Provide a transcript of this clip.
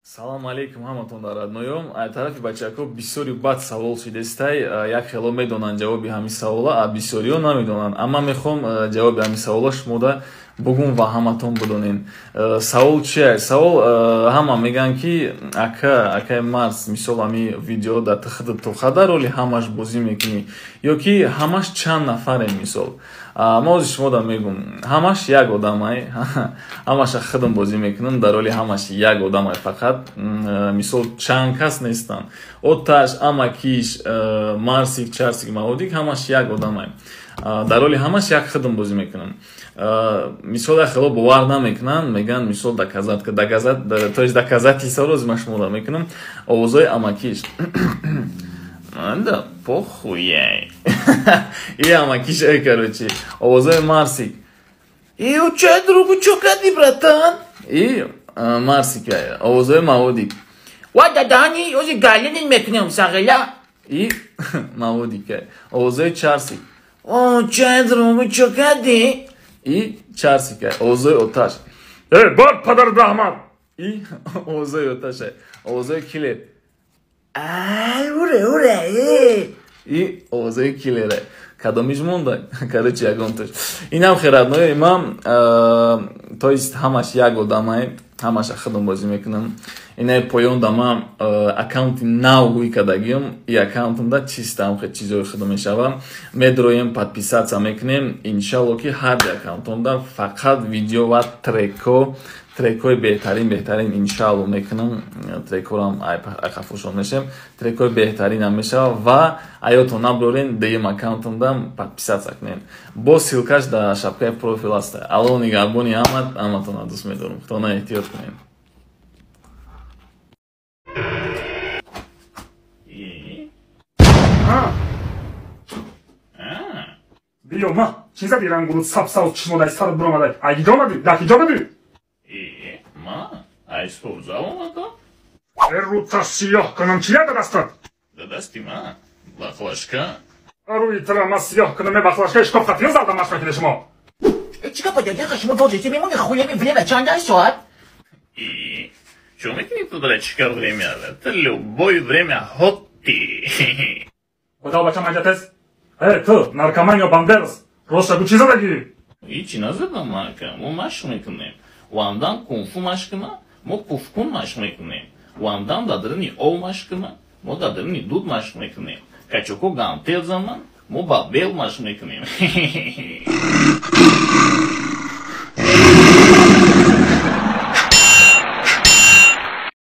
Салом алейкум ҳаматонро радноём. Тарафи бачаҳо бисёри бад савол шидестай. Як хело медонанд ҷавоби ҳамин савола, бисёриҳо намедонанд. Аммо мехом ҷавоби ҳамин савола шумода бугум ва ҳаматон бидонем. Савол чиаст? Савол ҳама мегӯянд ки акаи Марс мисол ҳамин видео дар тухада роли ҳамаш бозӣ мекунӣ ё ки ҳамаш чанд нафарем мисол. Мо ози шумо да мегӯм ҳамаш як одамай, ҳамаша худам бозӣ мекунам дар роли ҳамаш як одамай, фақат мисол чанд кас нестанд. Оташ, амакиш, Марсик, Чарсик, Маодик ҳамаш як одамай. Дар роли ҳамаш як худам бозӣ мекунам. Мисол як хело бовар намекунанд, мегӯянд мисол доказательства роз ма шумода мекунам. Овозҳои амакиш да похуяй. И амакиш короче. Овозҳои Марсик. И чай другу чё кади, братан? И Марсик. Овозҳои Маодик. Ва дадани ози галинин мекунам сагила. И Маодик. Овозҳои Чарсик. О чай другу чё кади? И Чарсик. Овозҳои Оташ. Бар падар Брахман. И овозҳои Оташ. Овозҳои Килер. Ай, уре. И овозҳои Килер. Кадомиш монда? Короче, ягонташ. Инам хераднои ман, то есть ҳамаш як одамай, ҳамаша худам бозӣ мекунам. Инаи поён да ман аккаунти нав гӯй кардагиам. И аккаунтамда чистам чизои худам мешавам. Медроем подписаться мекунем. Иншалло ки ҳар аккаунтамда фақат видео ва трекҳои беҳтарин иншалло мекунам. Трекҳорам айқафушон мешем. Трекҳои беҳтаринам мешава ва аётон наброрен DM аккаунтамда подписаться кунем. Бо силкаш дар шапкаи профил аст. Алло нигарбони ҳаматонро дӯст медорам. Худона эҳтиёт кунем. Биёма, чиза бирангуру сапсал чишмодай сар буромадай. Айҷомади, дакиҷомади. Ма, ай спортзал омада? Рута сиёҳ кунам чия дадастад? Дадасти ма? Бахлашка? Руи трама сиёҳ кунам бахлашка шкоф хатиё залдам машка киде шумо. Чика подядяха шумо бозите мемони хуями время чандай соат? Чё мекунем тут дурачка время? Это любое время хотти. Куда бача маҷатес? Ту, наркоман ё бандерас? Ростагу чиза дагири? Ичи назада мака, мо машқ мекунем. Вандан кунфу машқима, мо пуфкун машқ мекунем. Вандан дадрини ов машқима, мо дадрини дуд машқ мекунем. Качоко гантел заман, мо ба бел машқ мекунем.